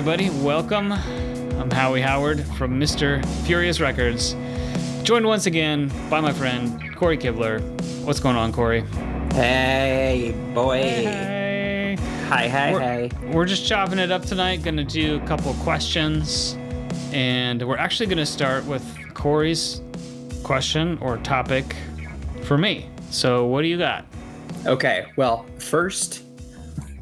everybody. Welcome. I'm Howie Howard from Mr. Furious Records. Joined once again by my friend, Cory Kibler. What's going on, Cory? Hey, boy. Hey. Hi. We're just chopping it up tonight. Going to do a couple questions. And we're actually going to start with Cory's question or topic for me. So what do you got? Okay, well, first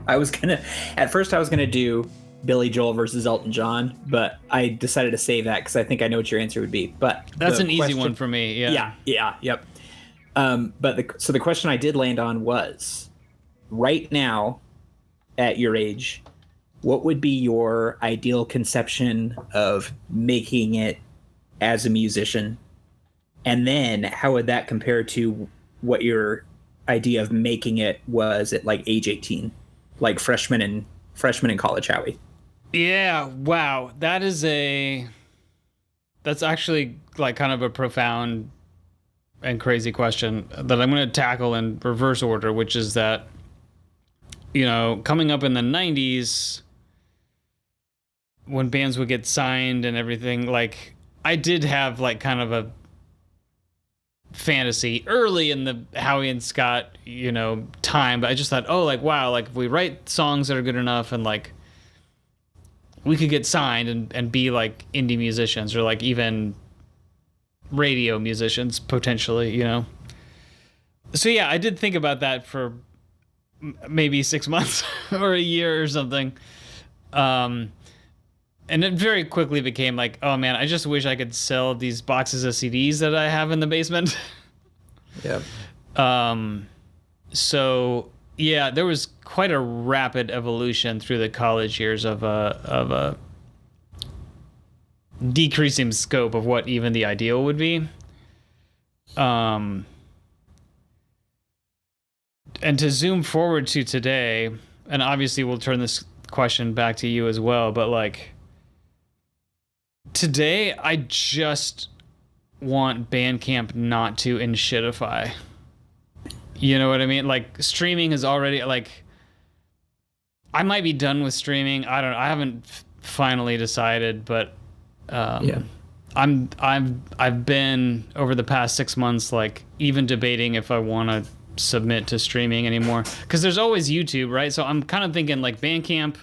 I was gonna do Billy Joel versus Elton John, but I decided to save that because I think I know what your answer would be. But that's an easy one for me. Yep. So the question I did land on was, right now, at your age, what would be your ideal conception of making it as a musician? And then how would that compare to what your idea of making it was at like age 18, like freshman in college, Howie? Yeah, wow. That's actually like kind of a profound and crazy question that I'm going to tackle in reverse order, which is that, you know, coming up in the 90s, when bands would get signed and everything, like I did have like kind of a fantasy early in the Howie and Scott, you know, time, but I just thought, oh, like, wow, like if we write songs that are good enough and like we could get signed and be like indie musicians or like even radio musicians potentially, you know. So yeah, I did think about that for maybe 6 months or a year or something. And it very quickly became like, oh man, I just wish I could sell these boxes of CDs that I have in the basement. Yeah. So yeah, there was quite a rapid evolution through the college years of a decreasing scope of what even the ideal would be. And to zoom forward to today, and obviously we'll turn this question back to you as well, but like today I just want Bandcamp not to inshitify. You know what I mean? Like streaming is already like, I might be done with streaming. I don't know. I haven't finally decided, but I've been over the past 6 months, like even debating if I want to submit to streaming anymore, because there's always YouTube, right? So I'm kind of thinking like Bandcamp,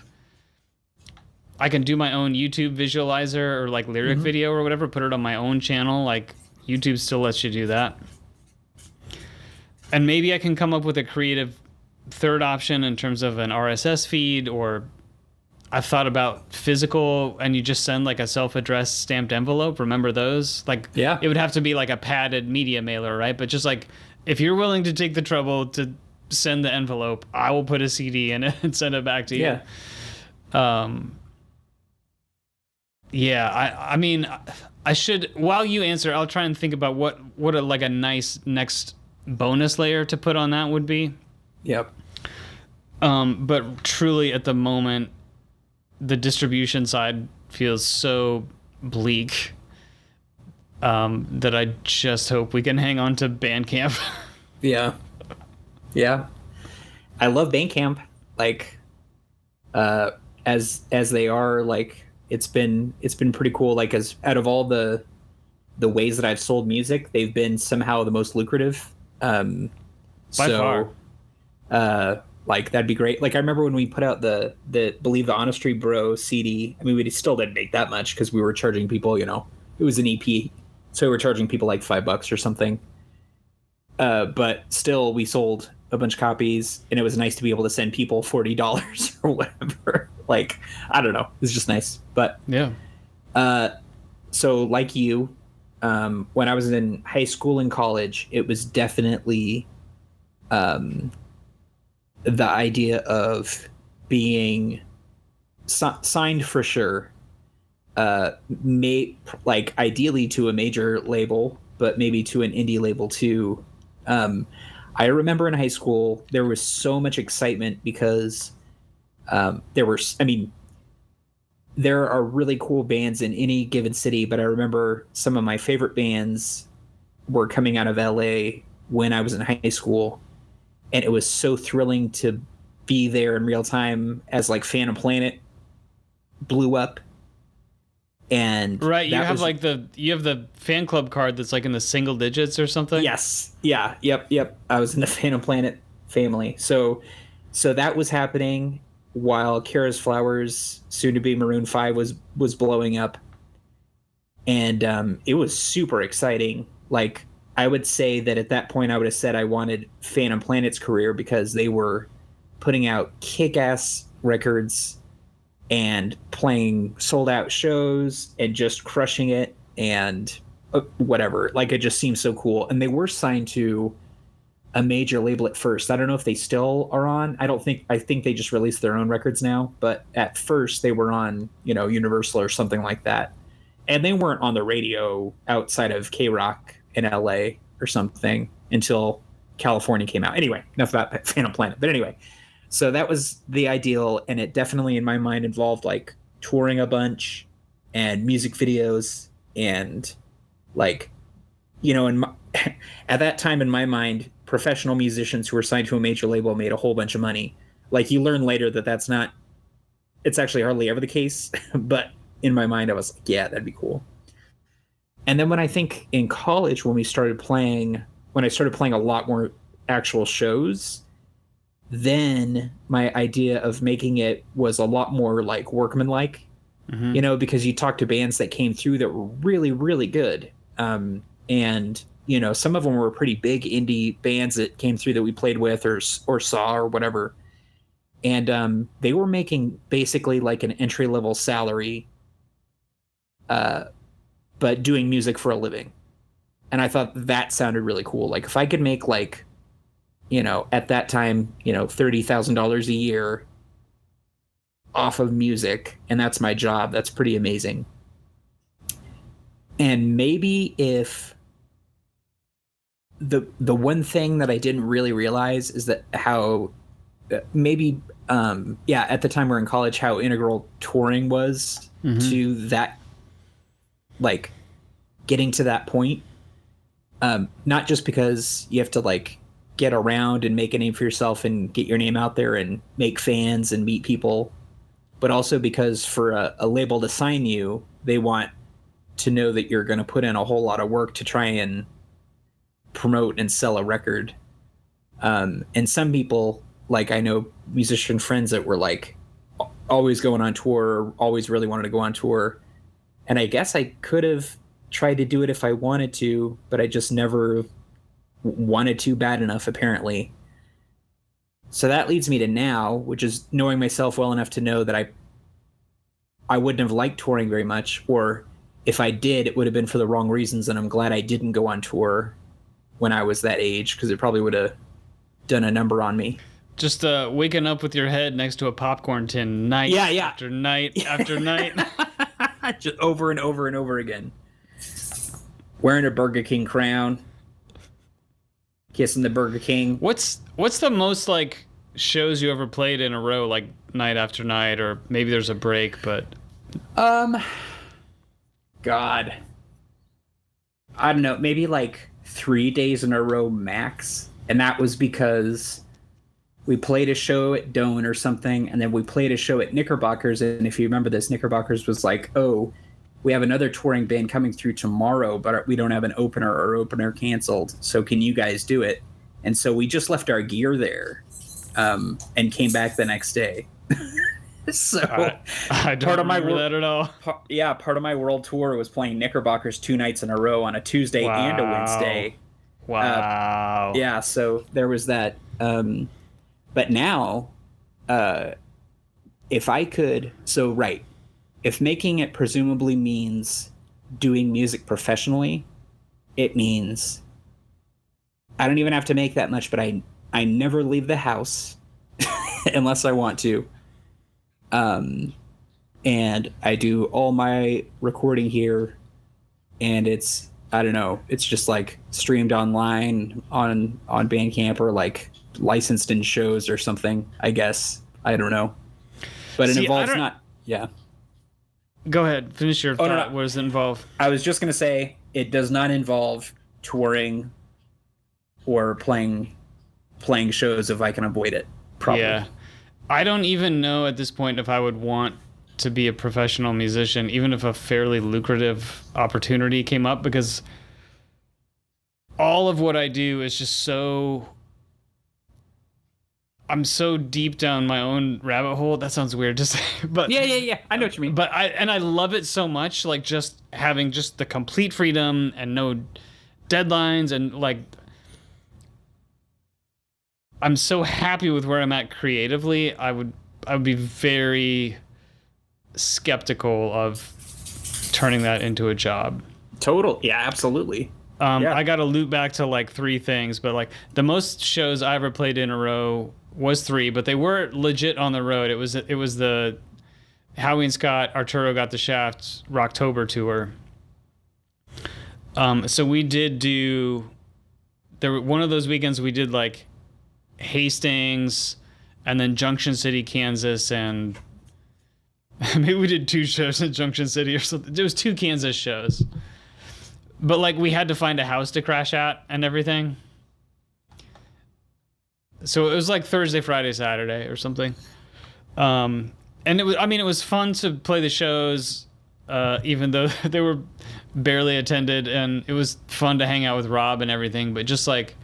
I can do my own YouTube visualizer or like lyric video or whatever, put it on my own channel. Like YouTube still lets you do that. And maybe I can come up with a creative third option in terms of an RSS feed, or I've thought about physical, and you just send like a self-addressed stamped envelope. Remember those? Like, yeah, it would have to be like a padded media mailer, right? But just like, if you're willing to take the trouble to send the envelope, I will put a CD in it and send it back to you. Yeah. I mean, I should, while you answer, I'll try and think about what a nice next bonus layer to put on that would be. Yep. But truly at the moment, the distribution side feels so bleak that I just hope we can hang on to Bandcamp. Yeah. I love Bandcamp. Like, as they are, like, it's been pretty cool. Like, as out of all the ways that I've sold music, they've been somehow the most lucrative. By far. Like, that'd be great. Like, I remember when we put out the Believe the Honestry Bro CD. I mean, we still didn't make that much because we were charging people, you know, it was an EP, so we were charging people like $5 or something. But still, we sold a bunch of copies, and it was nice to be able to send people $40 or whatever. Like, I don't know, it's just nice. But yeah. So like you, when I was in high school and college, it was definitely the idea of being signed for sure, like ideally to a major label, but maybe to an indie label too. I remember in high school there was so much excitement because there are really cool bands in any given city, but I remember some of my favorite bands were coming out of LA when I was in high school. And it was so thrilling to be there in real time as like Phantom Planet blew up. And right, you have the fan club card that's like in the single digits or something. Yes, yeah, yep. I was in the Phantom Planet family, so that was happening while Kara's Flowers, soon to be Maroon 5, was blowing up, and it was super exciting. Like, I would say that at that point I would have said I wanted Phantom Planet's career because they were putting out kick-ass records and playing sold out shows and just crushing it and whatever. Like, it just seemed so cool. And they were signed to a major label at first. I don't know if they still are on. I think they just released their own records now, but at first they were on, Universal or something like that. And they weren't on the radio outside of K-Rock in LA or something until California came out. Anyway, enough about Phantom Planet. But anyway, so that was the ideal, and it definitely in my mind involved like touring a bunch and music videos and like, at that time in my mind, professional musicians who were signed to a major label made a whole bunch of money. Like, you learn later that it's actually hardly ever the case, but in my mind I was like, yeah, that'd be cool. And then when I think in college, when I started playing a lot more actual shows, then my idea of making it was a lot more like workmanlike, because you talk to bands that came through that were really, really good. And, some of them were pretty big indie bands that came through that we played with or saw or whatever. And they were making basically like an entry-level salary, but doing music for a living. And I thought that sounded really cool. Like, if I could make like, at that time, $30,000 a year off of music, and that's my job, that's pretty amazing. And maybe if the one thing that I didn't really realize is that how at the time we're in college, how integral touring was to that, like, getting to that point. Not just because you have to like get around and make a name for yourself and get your name out there and make fans and meet people, but also because for a label to sign you, they want to know that you're going to put in a whole lot of work to try and promote and sell a record. And some people, like, I know musician friends that were like always going on tour, always really wanted to go on tour. And I guess I could have tried to do it if I wanted to, but I just never wanted to bad enough, apparently. So that leads me to now, which is knowing myself well enough to know that I wouldn't have liked touring very much, or if I did, it would have been for the wrong reasons, and I'm glad I didn't go on tour when I was that age, because it probably would have done a number on me. Just waking up with your head next to a popcorn tin after night after night. Just over and over and over again. Wearing a Burger King crown. Kissing the Burger King. What's the most like shows you ever played in a row, like night after night, or maybe there's a break, but God, I don't know, maybe like 3 days in a row max, and that was because we played a show at Doan or something, and then we played a show at Knickerbockers, and if you remember this, Knickerbockers was like, oh, we have another touring band coming through tomorrow, but we don't have an opener, or opener canceled, so can you guys do it? And so we just left our gear there, and came back the next day. So I don't remember that at all. Part of my world tour was playing Knickerbockers 2 nights in a row on a Tuesday and a Wednesday. Wow. Yeah, so there was that. But now, if I could, if making it presumably means doing music professionally, it means I don't even have to make that much, but I never leave the house unless I want to. And I do all my recording here, and it's, I don't know, it's just like streamed online on Bandcamp, or like licensed in shows or something, I guess. I don't know. But it involves yeah. Go ahead, finish your thought. No. What does it involve? I was just going to say, it does not involve touring or playing shows if I can avoid it. Probably. Yeah. I don't even know at this point if I would want to be a professional musician, even if a fairly lucrative opportunity came up, because all of what I do is just I'm so deep down my own rabbit hole. That sounds weird to say, but yeah. I know what you mean. But I love it so much, like just having just the complete freedom and no deadlines, and like I'm so happy with where I'm at creatively. I would be very skeptical of turning that into a job. Yeah, absolutely. I got to loop back to like 3 things, but like the most shows I ever played in a row was 3, but they were legit on the road. It was the Howie and Scott, Arturo Got the Shaft Rocktober tour. So we did one of those weekends we did like Hastings and then Junction City, Kansas, and maybe we did 2 shows in Junction City or something. There was 2 Kansas shows. But like we had to find a house to crash at and everything. So it was like Thursday, Friday, Saturday or something. And it was fun to play the shows, even though they were barely attended, and it was fun to hang out with Rob and everything, but just like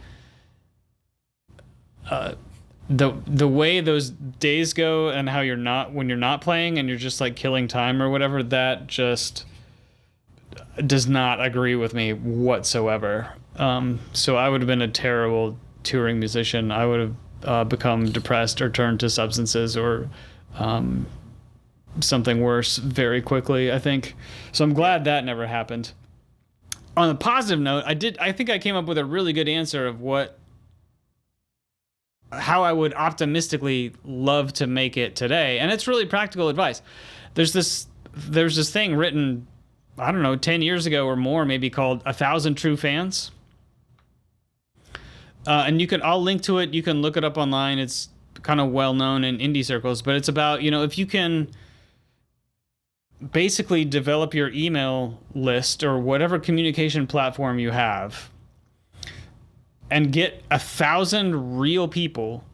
the way those days go and how when you're not playing and you're just like killing time or whatever, that just does not agree with me whatsoever. So I would have been a terrible touring musician. I would have become depressed or turned to substances or something worse very quickly, I think. So I'm glad that never happened. On a positive note, I think I came up with a really good answer of how I would optimistically love to make it today. And it's really practical advice. There's this thing written, I don't know, 10 years ago or more, maybe, called 1,000 True Fans. And I'll link to it. You can look it up online. It's kind of well known in indie circles, but it's about, if you can basically develop your email list or whatever communication platform you have and get 1,000 real people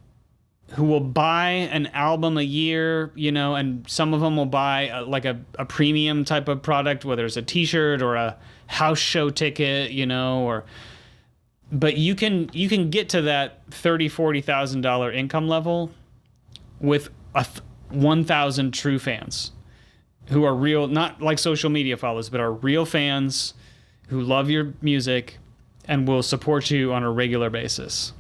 who will buy an album a year, and some of them will buy a premium type of product, whether it's a t-shirt or a house show ticket, but you can get to that $30,000-$40,000 income level with 1,000 true fans who are real, not like social media followers, but are real fans who love your music and will support you on a regular basis.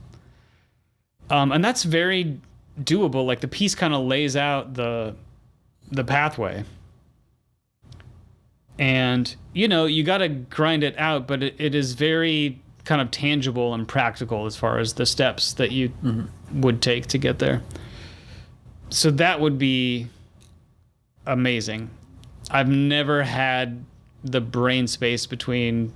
And that's very doable. Like the piece kind of lays out the pathway. And, you got to grind it out, but it is very kind of tangible and practical as far as the steps that you would take to get there. So that would be amazing. I've never had the brain space between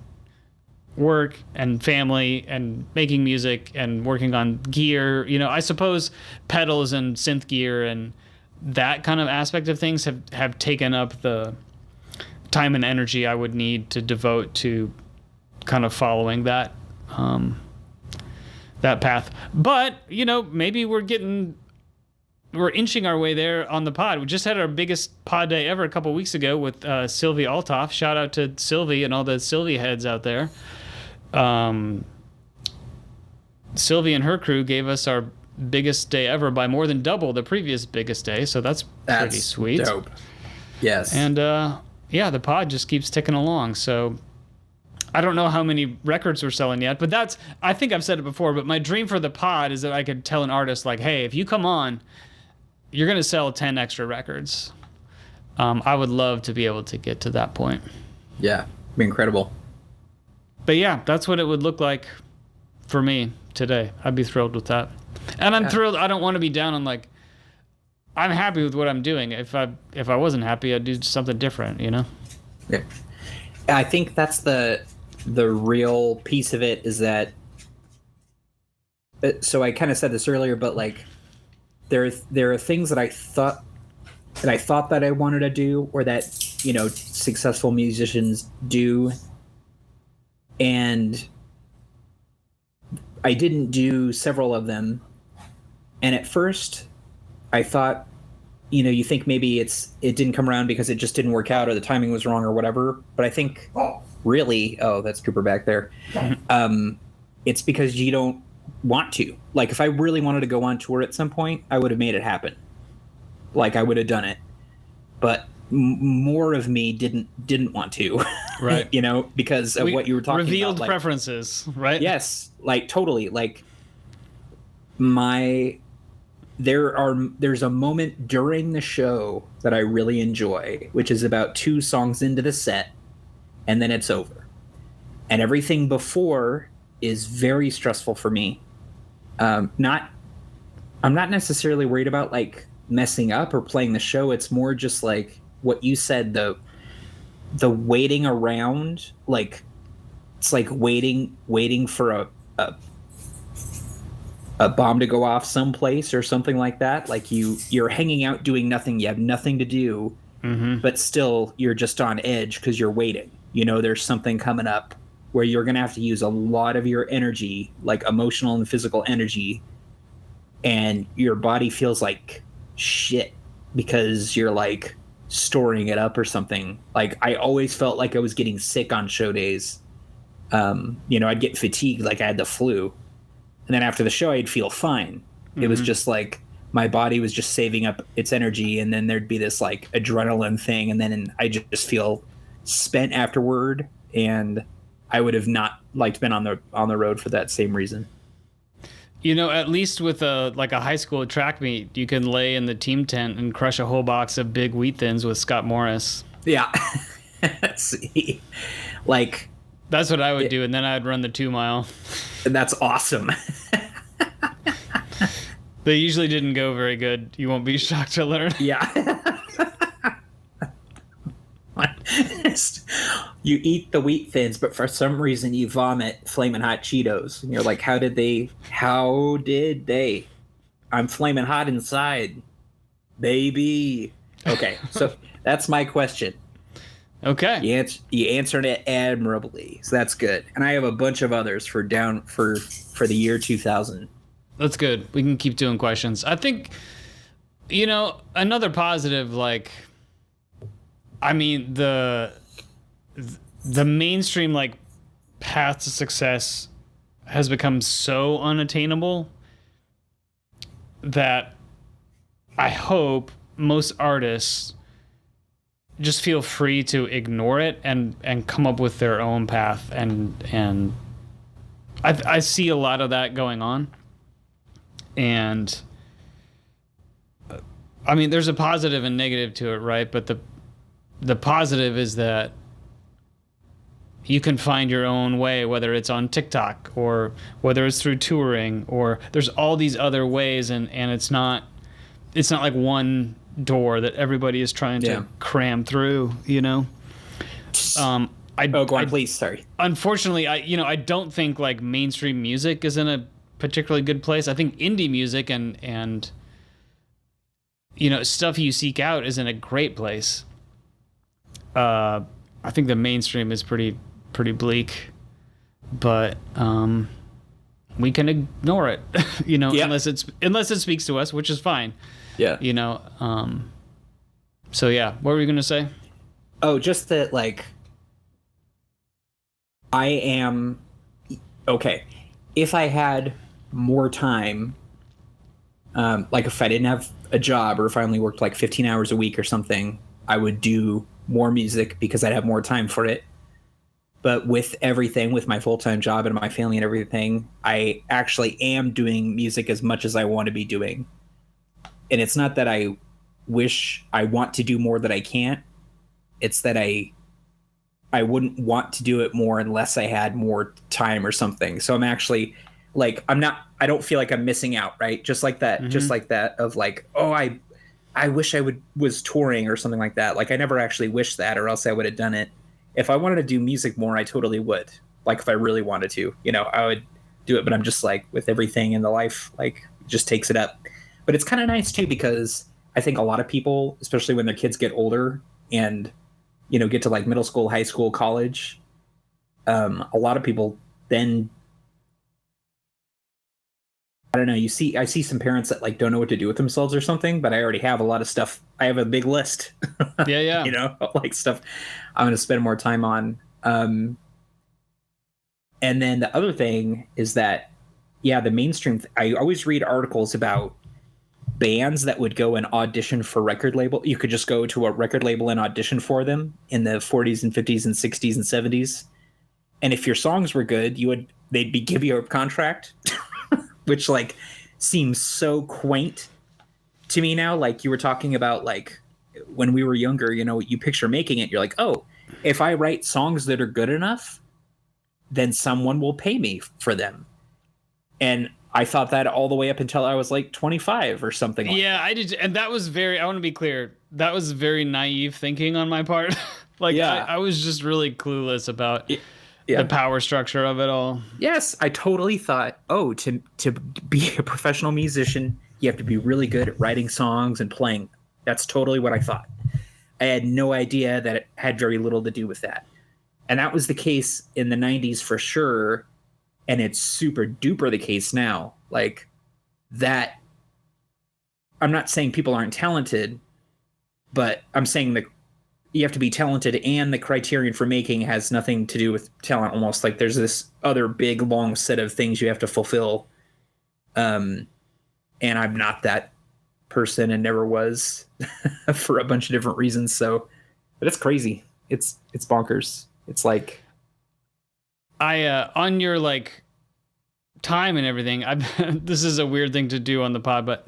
work and family and making music and working on gear. I suppose pedals and synth gear and that kind of aspect of things have taken up the time and energy I would need to devote to kind of following that path. But, maybe we're inching our way there on the pod. We just had our biggest pod day ever a couple weeks ago with Sylvie Altoff. Shout out to Sylvie and all the Sylvie heads out there. Sylvie and her crew gave us our biggest day ever by more than double the previous biggest day, so that's pretty sweet. Dope. Yes. And the pod just keeps ticking along. So I don't know how many records we're selling yet, but I think I've said it before, but my dream for the pod is that I could tell an artist like, hey, if you come on, you're going to sell 10 extra records. I would love to be able to get to that point. Yeah, be incredible. But yeah, that's what it would look like for me today. I'd be thrilled with that. And I'm thrilled. I don't want to be down on I'm happy with what I'm doing. If I wasn't happy, I'd do something different, Yeah. I think that's the real piece of it, is that, so I kind of said this earlier, but there are things that I thought that I wanted to do, or that, successful musicians do, and I didn't do several of them. And at first I thought you think maybe it didn't come around because it just didn't work out or the timing was wrong or whatever. But I think really, oh, that's Cooper back there. It's because you don't want to. Like, if I really wanted to go on tour at some point, I would have made it happen. Like, I would have done it. But more of me didn't want to, right? Because of what you were talking revealed about. Like, preferences, right? Yes, like totally. Like there's a moment during the show that I really enjoy, which is about 2 songs into the set, and then it's over. And everything before is very stressful for me. I'm not necessarily worried about like messing up or playing the show. It's more just like what you said, the waiting around, like it's like waiting for a bomb to go off someplace or something like that. Like you're hanging out doing nothing. You have nothing to do, but still you're just on edge because you're waiting. There's something coming up where you're going to have to use a lot of your energy, like emotional and physical energy, and your body feels like shit because you're like storing it up or something. Like I always felt like I was getting sick on show days. I'd get fatigued like I had the flu. And then after the show, I'd feel fine. It was just like my body was just saving up its energy, and then there'd be this like adrenaline thing, and then I just feel spent afterward, and I would have not liked been on the road for that same reason. At least with a high school track meet, you can lay in the team tent and crush a whole box of big wheat thins with Scott Morris. Yeah. See, like that's what I would do, and then I'd run the 2 mile. That's awesome. They usually didn't go very good. You won't be shocked to learn. Yeah. You eat the wheat thins, but for some reason you vomit Flamin' Hot Cheetos. And you're like, how did they? I'm flaming hot inside, baby. Okay, so that's my question. Okay. You answered it admirably, so that's good. And I have a bunch of others for the year 2000. That's good. We can keep doing questions. I think, another positive, like, I mean, the mainstream, like, path to success has become so unattainable that I hope most artists just feel free to ignore it and come up with their own path. And I see a lot of that going on. And I mean, there's a positive and negative to it, right? But the positive is that you can find your own way, whether it's on TikTok or whether it's through touring, or there's all these other ways, and it's not like one door that everybody is trying to cram through, go on, please. Sorry. Unfortunately, I don't think like mainstream music is in a particularly good place. I think indie music and stuff you seek out is in a great place. I think the mainstream is pretty bleak, but we can ignore it, unless it speaks to us, which is fine. Yeah. So yeah, what were you gonna say? Oh, just that, like, I am okay. If I had more time, like if I didn't have a job or if I only worked like 15 hours a week or something, I would do more music because I'd have more time for it. But with everything, with my full-time job and my family and everything, I actually am doing music as much as I want to be doing. And it's not that I wish I want to do more that I can't. It's that I wouldn't want to do it more unless I had more time or something. So I'm actually like, I don't feel like I'm missing out, right? Just like that, just like that of like, oh, I wish I was touring or something like that. Like I never actually wished that, or else I would have done it. If I wanted to do music more, I totally would. Like if I really wanted to, I would do it. But I'm just like, with everything in the life, like it just takes it up. But it's kind of nice too, because I think a lot of people, especially when their kids get older and, get to like middle school, high school, college, a lot of people then I don't know. I see some parents that like don't know what to do with themselves or something, but I already have a lot of stuff. I have a big list. Yeah. You know, like stuff I'm going to spend more time on. And then the other thing is that, yeah, the mainstream. I always read articles about bands that would go and audition for record label. You could just go to a record label and audition for them in the 40s and 50s and 60s and 70s. And if your songs were good, they'd give you a contract, which like seems so quaint to me now. Like you were talking about, like when we were younger, you know, you picture making it. You're like, oh, if I write songs that are good enough, then someone will pay me for them. And I thought that all the way up until I was like 25 or something like that. I did. And that was I want to be clear, that was very naive thinking on my part. Like, yeah. I was just really clueless about the power structure of it all. Yes, I totally thought, oh, to be a professional musician, you have to be really good at writing songs and playing. That's totally what I thought. I had no idea that it had very little to do with that. And that was the case in the 90s for sure. And it's super duper the case now. Like that, I'm not saying people aren't talented, but I'm saying that you have to be talented, and the criterion for making has nothing to do with talent almost. Like there's this other big, long set of things you have to fulfill. And I'm not that person and never was for a bunch of different reasons. So, but it's crazy. It's bonkers. It's like, on your like time and everything, this is a weird thing to do on the pod, but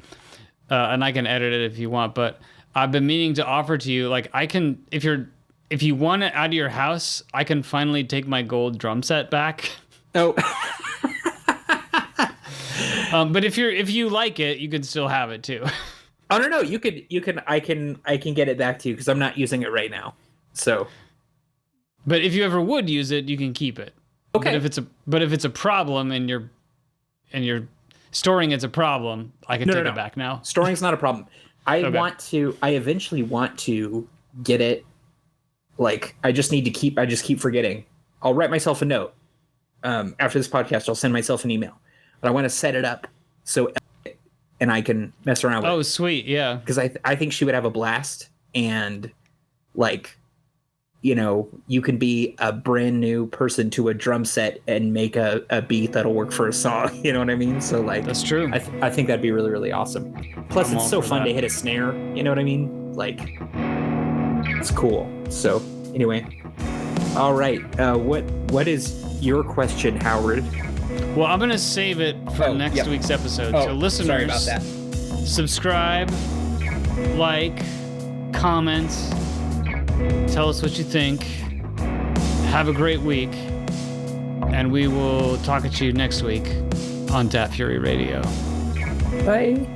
and I can edit it if you want, but I've been meaning to offer to you, like I can, if you want it out of your house, I can finally take my gold drum set back. Oh. But if you like it, you can still have it too. Oh no, I can get it back to you because I'm not using it right now. So. But if you ever would use it, you can keep it. Okay. But if it's a problem and you're storing it's a problem, I can take it back now. Storing's not a problem. I eventually want to get it. Like I just keep forgetting. I'll write myself a note. After this podcast, I'll send myself an email. But I want to set it up and I can mess around with it. Oh, sweet. Yeah. Because I think she would have a blast, and like, you know, you can be a brand new person to a drum set and make a beat that'll work for a song. You know what I mean? So like, that's true. I think that'd be really, really awesome. Plus, it's so fun to hit a snare. You know what I mean? Like, it's cool. So anyway, all right. What is your question, Howard? Well, I'm gonna save it for next week's episode. So listeners, sorry about that. Subscribe, like, comment. Tell us what you think. Have a great week. And we will talk at you next week on Dat Fury Radio. Bye.